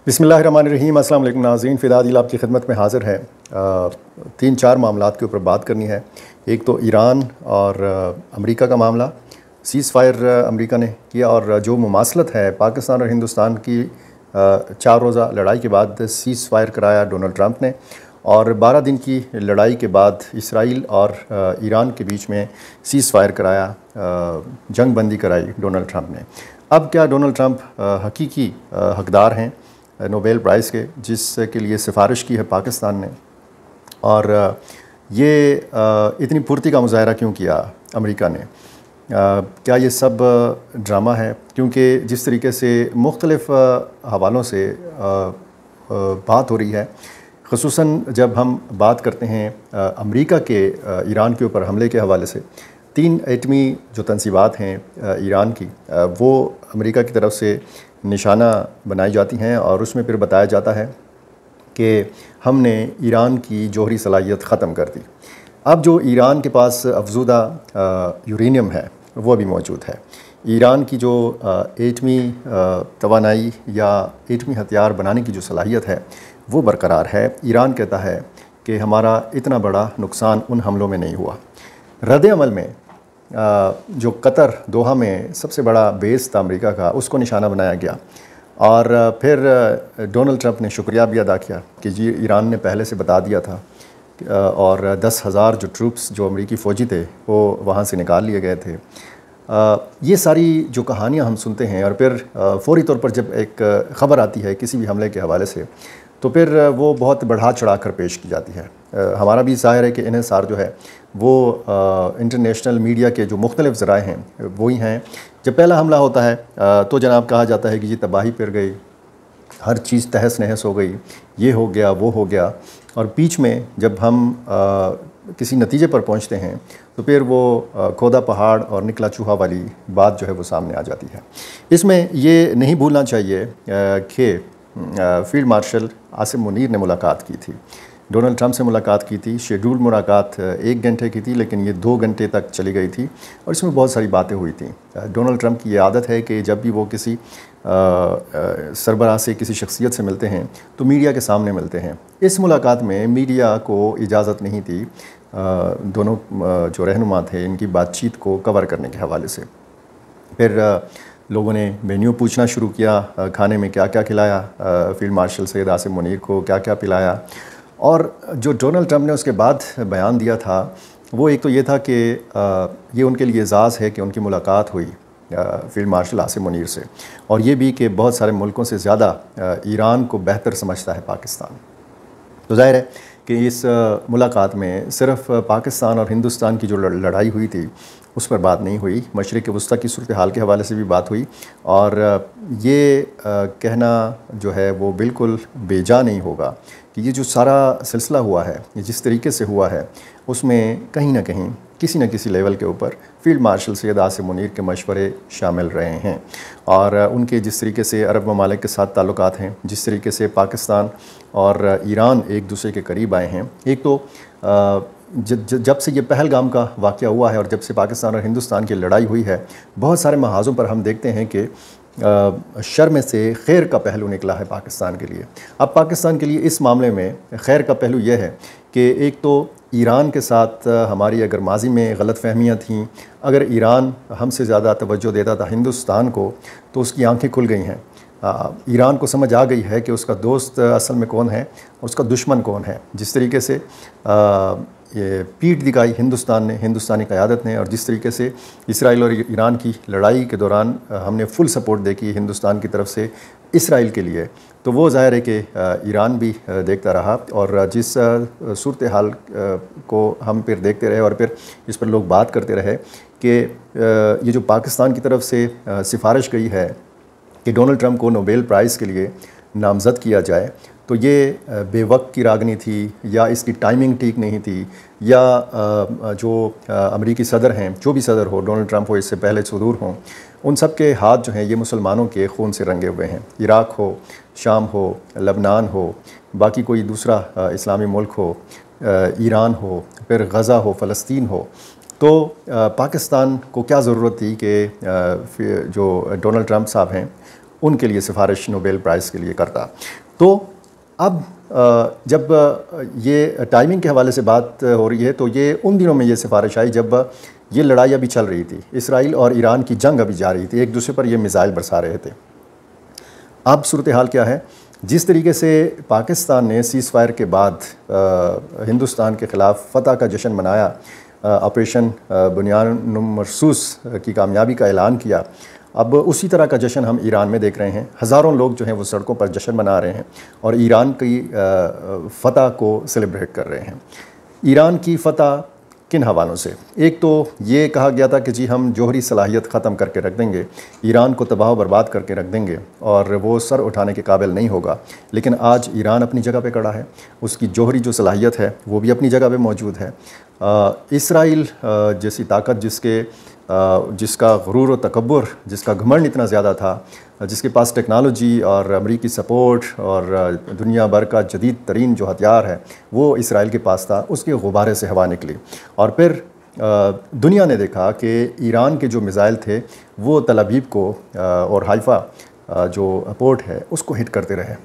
बिस्मिल्लाहिर्रहमानिर्रहीम। अस्सलाम वालेकुम नाज़रीन, फ़िदा आदिल आपकी खिदमत में हाज़िर है। 3-4 मामलात के ऊपर बात करनी है। एक तो ईरान और अमेरिका का मामला, सीज़ फायर अमेरिका ने किया, और जो मुमासलत है पाकिस्तान और हिंदुस्तान की 4 रोज़ा लड़ाई के बाद सीज़ फायर कराया डोनाल्ड ट्रंप ने, और 12 दिन की लड़ाई के बाद इसराइल और ईरान के बीच में सीज़ फायर कराया, जंग बंदी कराई डोनाल्ड ट्रंप ने। अब क्या डोनाल्ड ट्रंप हकीकी हकदार हैं नोबेल प्राइज़ के, जिसके लिए सिफारिश की है पाकिस्तान ने? और ये इतनी फुर्ती का मुजाहरा क्यों किया अमेरिका ने? क्या ये सब ड्रामा है? क्योंकि जिस तरीके से मुख्तलिफ़ हवालों से बात हो रही है, ख़ुसूसन जब हम बात करते हैं अमेरिका के ईरान के ऊपर हमले के हवाले से, 3 एटमी जो तनसीबात हैं ईरान की, वो अमेरिका की तरफ से निशाना बनाई जाती हैं, और उसमें फिर बताया जाता है कि हमने ईरान की जौहरी सलाहियत ख़त्म कर दी। अब जो ईरान के पास अफज़ूदा यूरेनियम है वो अभी मौजूद है। ईरान की जो एटमी तवानाई या एटमी हथियार बनाने की जो सलाहियत है वो बरकरार है। ईरान कहता है कि हमारा इतना बड़ा नुकसान उन हमलों में नहीं हुआ। रद्द अमल में जो कतर दोहा में सबसे बड़ा बेस था अमेरिका का, उसको निशाना बनाया गया, और फिर डोनाल्ड ट्रंप ने शुक्रिया भी अदा किया कि जी ईरान ने पहले से बता दिया था, और 10,000 जो ट्रूप्स जो अमेरिकी फ़ौजी थे वो वहाँ से निकाल लिए गए थे। ये सारी जो कहानियाँ हम सुनते हैं, और फिर फ़ौरी तौर पर जब एक ख़बर आती है किसी भी हमले के हवाले से, तो फिर वो बहुत बढ़ा चढ़ा कर पेश की जाती है। हमारा भी ज़ाहिर है कि इन्हिसार जो है वो इंटरनेशनल मीडिया के जो मुख्तलिफ़ ज़राए हैं वही हैं। जब पहला हमला होता है तो जनाब कहा जाता है कि जी तबाही फिर गई, हर चीज़ तहस नहस हो गई, ये हो गया वो हो गया, और बीच में जब हम किसी नतीजे पर पहुंचते हैं तो फिर वो खोदा पहाड़ और निकला चूहा वाली बात जो है वो सामने आ जाती है। इसमें ये नहीं भूलना चाहिए कि फील्ड मार्शल आसिम मुनीर ने मुलाकात की थी, डोनाल्ड ट्रंप से मुलाकात की थी। शेड्यूल मुलाकात 1 घंटे की थी, लेकिन ये 2 घंटे तक चली गई थी, और इसमें बहुत सारी बातें हुई थी। डोनाल्ड ट्रंप की ये आदत है कि जब भी वो किसी सरबराह से, किसी शख्सियत से मिलते हैं तो मीडिया के सामने मिलते हैं। इस मुलाकात में मीडिया को इजाज़त नहीं थी दोनों जो रहनुमा थे इनकी बातचीत को कवर करने के हवाले से। फिर लोगों ने मेन्यू पूछना शुरू किया, खाने में क्या क्या खिलाया, फील्ड मार्शल सैयद आसिम मुनीर को क्या क्या पिलाया। और जो डोनाल्ड ट्रंप ने उसके बाद बयान दिया था वो एक तो ये था कि ये उनके लिए एज़ाज़ है कि उनकी मुलाकात हुई फील्ड मार्शल आसिम मुनीर से, और ये भी कि बहुत सारे मुल्कों से ज़्यादा ईरान को बेहतर समझता है पाकिस्तान। तो ज़ाहिर है कि इस मुलाकात में सिर्फ़ पाकिस्तान और हिंदुस्तान की जो लड़ाई हुई थी उस पर बात नहीं हुई, मशरिक़ वस्ता की सूरत हाल के हवाले से भी बात हुई। और ये कहना जो है वो बिल्कुल बेजा नहीं होगा कि ये जो सारा सिलसिला हुआ है, ये जिस तरीके से हुआ है, उसमें कहीं ना कहीं किसी न किसी लेवल के ऊपर फील्ड मार्शल सैयद आसिम मुनीर के मशवरे शामिल रहे हैं, और उनके जिस तरीके से अरब ममालिक के साथ ताल्लुकात हैं, जिस तरीके से पाकिस्तान और ईरान एक दूसरे के करीब आए हैं। एक तो जब से ये पहलगाम का वाक़या हुआ है और जब से पाकिस्तान और हिंदुस्तान की लड़ाई हुई है, बहुत सारे महाज़ों पर हम देखते हैं कि शर में से खैर का पहलू निकला है पाकिस्तान के लिए। अब पाकिस्तान के लिए इस मामले में खैर का पहलू यह है कि एक तो ईरान के साथ हमारी अगर माजी में गलतफ़हमियाँ थीं, अगर ईरान हमसे ज़्यादा तवज्जो देता था हिंदुस्तान को, तो उसकी आंखें खुल गई हैं। ईरान को समझ आ गई है कि उसका दोस्त असल में कौन है और उसका दुश्मन कौन है। जिस तरीके से ये पीठ दिखाई हिंदुस्तान ने, हिंदुस्तानी क़यादत ने, और जिस तरीके से इसराइल और ईरान की लड़ाई के दौरान हमने फुल सपोर्ट देखी हिंदुस्तान की तरफ से इसराइल के लिए, तो वो ज़ाहिर है कि ईरान भी देखता रहा, और जिस सूरत हाल को हम फिर देखते रहे और फिर इस पर लोग बात करते रहे कि ये जो पाकिस्तान की तरफ से सिफारिश गई है कि डोनाल्ड ट्रंप को नोबेल प्राइज़ के लिए नामज़द किया जाए, तो ये बेवक्त की रागनी थी, या इसकी टाइमिंग ठीक नहीं थी, या जो अमेरिकी सदर हैं, जो भी सदर हो, डोनाल्ड ट्रंप हो, इससे पहले सदूर हों, उन सब के हाथ जो हैं ये मुसलमानों के खून से रंगे हुए हैं। इराक़ हो, शाम हो, लबनान हो, बाकी कोई दूसरा इस्लामी मुल्क हो, ईरान हो, फिर गज़ा हो, फ़लस्तीन हो, तो पाकिस्तान को क्या ज़रूरत थी कि जो डोनाल्ड ट्रंप साहब हैं ان کے لیے سفارش نوبیل پرائز کے لیے کرتا۔ تو اب جب یہ ٹائمنگ کے حوالے سے بات ہو رہی ہے تو یہ ان دنوں میں یہ سفارش آئی جب یہ لڑائی ابھی چل رہی تھی، اسرائیل اور ایران کی جنگ ابھی جا رہی تھی، ایک دوسرے پر یہ میزائل برسا رہے تھے۔ اب صورتحال کیا ہے؟ جس طریقے سے پاکستان نے سیز فائر کے بعد ہندوستان کے خلاف فتح کا جشن منایا، آپریشن بنیان مرصوص کی کامیابی کا اعلان کیا، اب اسی طرح کا جشن ہم ایران میں دیکھ رہے ہیں۔ ہزاروں لوگ جو ہیں وہ سڑکوں پر جشن منا رہے ہیں اور ایران کی فتح کو سیلیبریٹ کر رہے ہیں۔ ایران کی فتح کن حوالوں سے؟ ایک تو یہ کہا گیا تھا کہ جی ہم جوہری صلاحیت ختم کر کے رکھ دیں گے، ایران کو تباہ و برباد کر کے رکھ دیں گے اور وہ سر اٹھانے کے قابل نہیں ہوگا، لیکن آج ایران اپنی جگہ پہ کھڑا ہے، اس کی جوہری جو صلاحیت ہے وہ بھی اپنی جگہ پہ موجود ہے۔ اسرائیل جیسی طاقت جس کا غرور و تکبر، جس کا گھمنڈ اتنا زیادہ تھا، جس کے پاس ٹیکنالوجی اور امریکی سپورٹ اور دنیا بھر کا جدید ترین جو ہتھیار ہے وہ اسرائیل کے پاس تھا، اس کے غبارے سے ہوا نکلی اور پھر دنیا نے دیکھا کہ ایران کے جو میزائل تھے وہ تل ابیب کو اور حائفہ جو پورٹ ہے اس کو ہٹ کرتے رہے،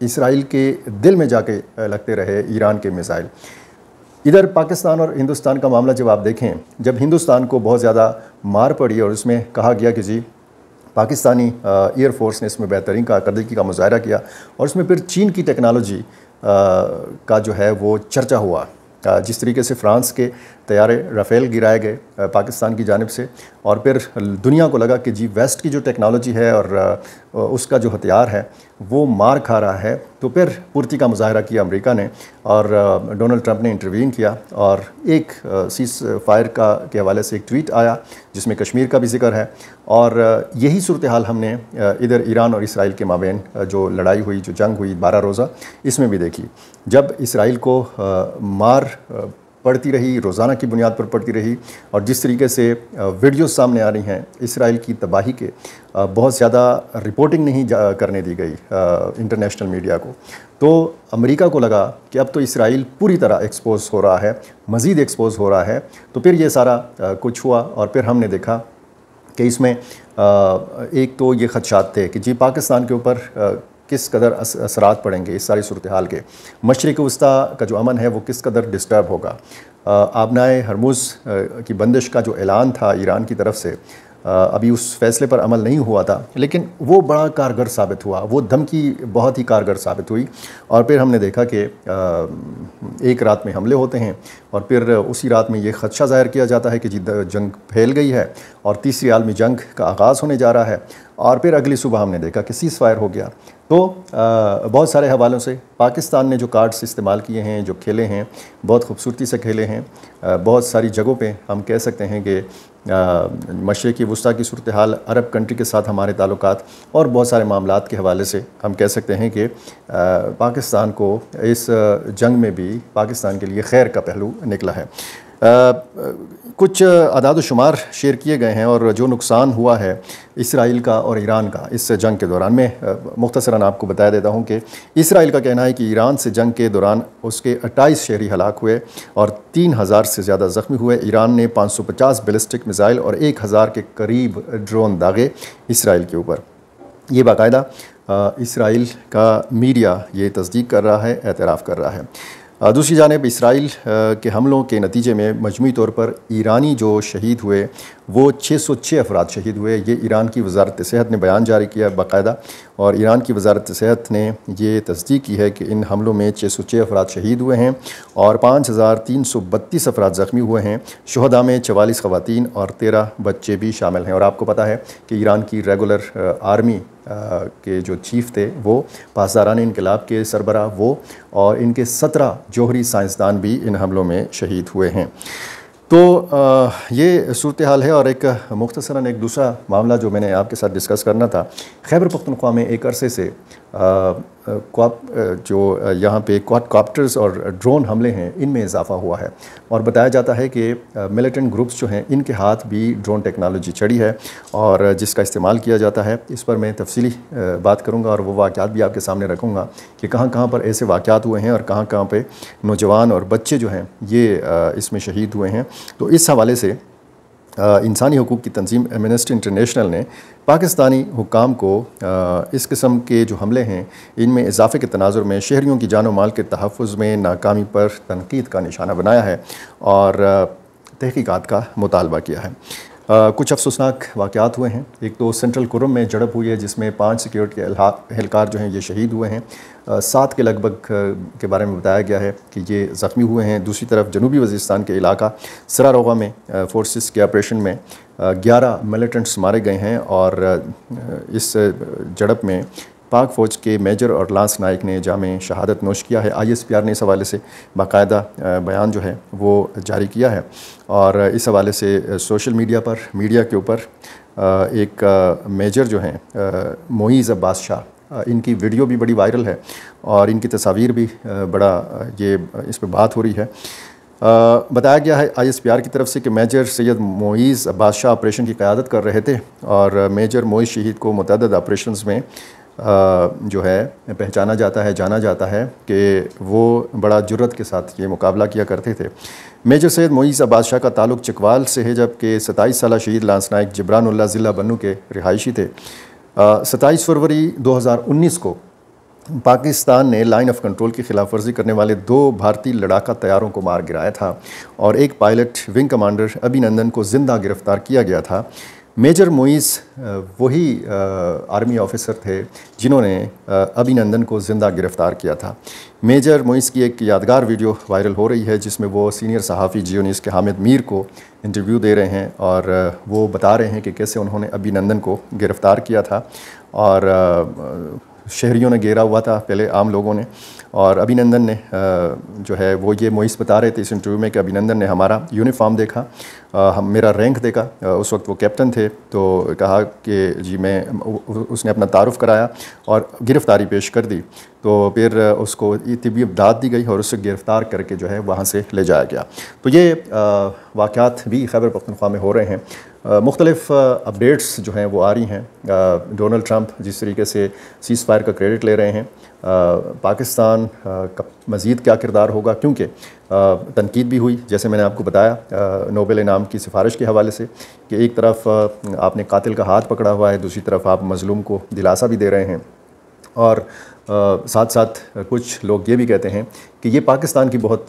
اسرائیل کے دل میں جا کے لگتے رہے ایران کے میزائل۔ ادھر پاکستان اور ہندوستان کا معاملہ جب آپ دیکھیں، جب ہندوستان کو بہت زیادہ مار پڑی اور اس میں کہا گیا کہ جی پاکستانی ایئر فورس نے اس میں بہترین کارکردگی کا مظاہرہ کیا اور اس میں پھر چین کی ٹیکنالوجی کا جو ہے وہ چرچا ہوا، جس طریقے سے فرانس کے طیارے رافیل گرائے گئے پاکستان کی جانب سے، اور پھر دنیا کو لگا کہ جی ویسٹ کی جو ٹیکنالوجی ہے اور اس کا جو ہتھیار ہے وہ مار کھا رہا ہے، تو پھر پرتی کا مظاہرہ کیا امریکہ نے اور ڈونلڈ ٹرمپ نے انٹروین کیا اور ایک سیز فائر کے حوالے سے ایک ٹویٹ آیا جس میں کشمیر کا بھی ذکر ہے، اور یہی صورتحال ہم نے ادھر ایران اور اسرائیل کے مابین جو لڑائی ہوئی، جو جنگ ہوئی 12 روزہ، اس میں بھی دیکھی۔ جب اسرائیل کو مار پڑتی رہی، روزانہ کی بنیاد پر پڑتی رہی، اور جس طریقے سے ویڈیوز سامنے آ رہی ہیں اسرائیل کی تباہی کے، بہت زیادہ رپورٹنگ نہیں کرنے دی گئی انٹرنیشنل میڈیا کو، تو امریکہ کو لگا کہ اب تو اسرائیل پوری طرح ایکسپوز ہو رہا ہے، مزید ایکسپوز ہو رہا ہے، تو پھر یہ سارا کچھ ہوا اور پھر ہم نے دیکھا کہ اس میں ایک تو یہ خدشات تھے کہ جی پاکستان کے اوپر کس قدر اثرات پڑیں گے اس ساری صورتحال کے، مشرق وسطیٰ کا جو امن ہے وہ کس قدر ڈسٹرب ہوگا، آبنائے ہرمز کی بندش کا جو اعلان تھا ایران کی طرف سے، ابھی اس فیصلے پر عمل نہیں ہوا تھا لیکن وہ بڑا کارگر ثابت ہوا، وہ دھمکی بہت ہی کارگر ثابت ہوئی، اور پھر ہم نے دیکھا کہ ایک رات میں حملے ہوتے ہیں اور پھر اسی رات میں یہ خدشہ ظاہر کیا جاتا ہے کہ جی جنگ پھیل گئی ہے اور تیسری عالمی جنگ کا آغاز ہونے جا رہا ہے، اور پھر اگلی صبح ہم نے دیکھا کہ سیز فائر ہو گیا۔ تو بہت سارے حوالوں سے پاکستان نے جو کارڈز استعمال کیے ہیں، جو کھیلے ہیں، بہت خوبصورتی سے کھیلے ہیں، بہت ساری جگہوں پہ ہم کہہ سکتے ہیں کہ مشرقی وسطیٰ کی صورتحال، عرب کنٹری کے ساتھ ہمارے تعلقات اور بہت سارے معاملات کے حوالے سے ہم کہہ سکتے ہیں کہ پاکستان کو اس جنگ میں بھی پاکستان کے لیے خیر کا پہلو نکلا ہے۔ کچھ اعداد و شمار شیئر کیے گئے ہیں اور جو نقصان ہوا ہے اسرائیل کا اور ایران کا اس جنگ کے دوران، میں مختصراً آپ کو بتا دیتا ہوں کہ اسرائیل کا کہنا ہے کہ ایران سے جنگ کے دوران اس کے 28 شہری ہلاک ہوئے اور 3000 سے زیادہ زخمی ہوئے۔ ایران نے 550 بیلسٹک میزائل اور 1000 کے قریب ڈرون داغے اسرائیل کے اوپر۔ یہ باقاعدہ اسرائیل کا میڈیا یہ تصدیق کر رہا ہے، اعتراف کر رہا ہے۔ دوسری جانب اسرائیل کے حملوں کے نتیجے میں مجموعی طور پر ایرانی جو شہید ہوئے وہ 606 افراد شہید ہوئے، یہ ایران کی وزارت صحت نے بیان جاری کیا باقاعدہ، اور ایران کی وزارت صحت نے یہ تصدیق کی ہے کہ ان حملوں میں 606 افراد شہید ہوئے ہیں اور 5332 افراد زخمی ہوئے ہیں۔ شہداء میں 44 خواتین اور 13 بچے بھی شامل ہیں، اور آپ کو پتہ ہے کہ ایران کی ریگولر آرمی کے جو چیف تھے وہ پاسداران انقلاب کے سربراہ وہ، اور ان کے 17 جوہری سائنسدان بھی ان حملوں میں شہید ہوئے ہیں۔ تو یہ صورتحال ہے، اور ایک مختصراً ایک دوسرا معاملہ جو میں نے آپ کے ساتھ ڈسکس کرنا تھا، خیبر پختونخوا میں ایک عرصے سے جو یہاں پہ کواد کاپٹرز اور ڈرون حملے ہیں ان میں اضافہ ہوا ہے، اور بتایا جاتا ہے کہ ملیٹنٹ گروپس جو ہیں ان کے ہاتھ بھی ڈرون ٹیکنالوجی چڑھی ہے اور جس کا استعمال کیا جاتا ہے۔ اس پر میں تفصیلی بات کروں گا اور وہ واقعات بھی آپ کے سامنے رکھوں گا کہ کہاں کہاں پر ایسے واقعات ہوئے ہیں اور کہاں کہاں پہ نوجوان اور بچے جو ہیں یہ اس میں شہید ہوئے ہیں۔ تو اس حوالے سے इंसानी हकूक़ की तंजीम एमनेस्टी इंटरनेशनल ने पाकिस्तानी हुक्काम को इस किस्म के जो हमले हैं इनमें इजाफ़े के तनाज़ुर में शहरियों की जान व माल के तहफ़्फ़ुज़ में नाकामी पर तनकीद का निशाना बनाया है और तहक़ीक़ात का मुतालबा किया है। कुछ अफसोसनाक वाक़यात हुए हैं। एक तो सेंट्रल कुरम में झड़प हुई है जिसमें 5 सिक्योरिटी एहलकार जो हैं ये शहीद हुए हैं। 7 के लगभग के बारे में बताया गया है कि ये ज़ख्मी हुए हैं। दूसरी तरफ जनूबी वज़ीरिस्तान के इलाका सरारोगा में फोर्सेस के ऑपरेशन में 11 मिलिटेंट्स मारे गए हैं और इस झड़प में पाक फ़ौज के मेजर और लांस नाइक ने जामे शहादत नोश किया है। ISPR ने इस हवाले से बाकायदा बयान जो है वो जारी किया है और इस हवाले से सोशल मीडिया पर मीडिया के ऊपर एक मेजर जो हैं मोईज़ अब्बास शाह, इनकी वीडियो भी बड़ी वायरल है और इनकी तस्वीर भी बड़ा ये इस पर बात हो रही है। बताया गया है ISPR की तरफ से कि मेजर सैयद मोईज़ अब्बास शाह ऑपरेशन की क़यादत कर रहे थे और मेजर मोईज़ शहीद को मुतअद्दिद ऑपरेशंस में जो है पहचाना जाता है, जाना जाता है कि वो बड़ा जुर्रत के साथ ये मुकाबला किया करते थे। मेजर सैयद मोईज़ अब्बास शाह का ताल्लुक़ चकवाल से है जबकि 27 साला शहीद लांस नाइक जिब्रानुल्लाह ज़िला बन्नू के रिहायशी थे। 27 फरवरी 2019 को पाकिस्तान ने लाइन ऑफ कंट्रोल की खिलाफ वर्जी करने वाले 2 भारतीय लड़ाका तैयारों को मार गिराया था और एक पायलट विंग कमांडर अभिनंदन को ज़िंदा गिरफ़्तार किया गया था। मेजर मोईज़ वही आर्मी ऑफिसर थे जिन्होंने अभिनंदन को ज़िंदा गिरफ़्तार किया था। मेजर मोईज़ की एक यादगार वीडियो वायरल हो रही है जिसमें वो सीनियर सहाफ़ी जियो न्यूज़ के हामिद मीर को इंटरव्यू दे रहे हैं और वो बता रहे हैं कि कैसे उन्होंने अभिनंदन को गिरफ़्तार किया था और शहरियों ने घेरा हुआ था पहले आम लोगों ने और अभिनंदन ने जो है वो ये मोईज़ बता रहे थे इस इंटरव्यू में कि अभिनंदन ने हमारा यूनिफॉर्म देखा, हम मेरा रैंक देखा, उस वक्त वो कैप्टन थे, तो कहा कि जी मैं, उसने अपना तारुफ़ कराया और गिरफ़्तारी पेश कर दी। तो फिर उसको तिब्बी इमदाद दी गई और उससे गिरफ़्तार करके जो है वहाँ से ले जाया गया। तो ये वाक़यात भी खैबर पख्तूनख्वा में हो रहे हैं। मुख्तलिफ़ अपडेट्स जो हैं वो आ रही हैं। डोनाल्ड ट्रंप जिस तरीके से सीज़ फायर का क्रेडिट ले रहे हैं, पाकिस्तान का मज़ीद क्या किरदार होगा, क्योंकि तनकीद भी हुई जैसे मैंने आपको बताया नोबेल इनाम की सिफारिश के हवाले से कि एक तरफ आपने कातिल का हाथ पकड़ा हुआ है, दूसरी तरफ आप मज़लूम को दिलासा भी दे रहे हैं और साथ साथ कुछ लोग ये भी कहते हैं कि ये पाकिस्तान की बहुत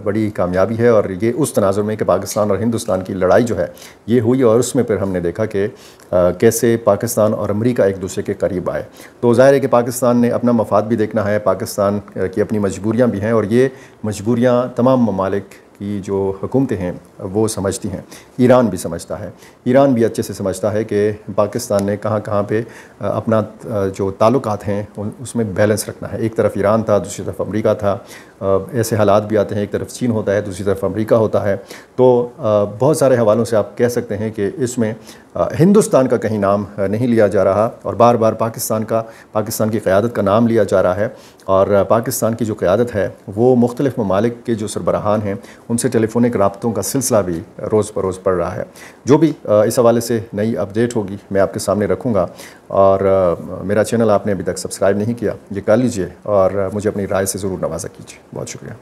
बड़ी कामयाबी है और ये उस तनाज़ुर में कि पाकिस्तान और हिंदुस्तान की लड़ाई जो है ये हुई और उसमें फिर हमने देखा कि कैसे पाकिस्तान और अमेरिका एक दूसरे के करीब आए। तो ज़ाहिर है कि पाकिस्तान ने अपना मफाद भी देखना है, पाकिस्तान की अपनी मजबूरियाँ भी हैं और ये मजबूरियाँ तमाम ममालिक की जो हुकूमतें हैं वो समझती हैं। ईरान भी समझता है, ईरान भी अच्छे से समझता है कि पाकिस्तान ने कहाँ कहाँ पे अपना जो ताल्लुकात हैं उसमें बैलेंस रखना है। एक तरफ ईरान था, दूसरी तरफ अमेरिका था, ऐसे हालात भी आते हैं, एक तरफ चीन होता है, दूसरी तरफ अमेरिका होता है। तो बहुत सारे हवालों से आप कह सकते हैं कि इसमें हिंदुस्तान का कहीं नाम नहीं लिया जा रहा और बार बार पाकिस्तान की क़यादत का नाम लिया जा रहा है और पाकिस्तान की जो क़यादत है वो मुख्तलिफ़ ममालिक के जो सरबराहान हैं उनसे टेलीफोनिक राब्तों का सिलसिला भी रोज़ बरोज़ बढ़ रहा है। जो भी इस हवाले से नई अपडेट होगी मैं आपके सामने रखूँगा और मेरा चैनल आपने अभी तक सब्सक्राइब नहीं किया, ये कर लीजिए और मुझे अपनी राय से ज़रूर नवाज़ा कीजिए। बहुत शुक्रिया।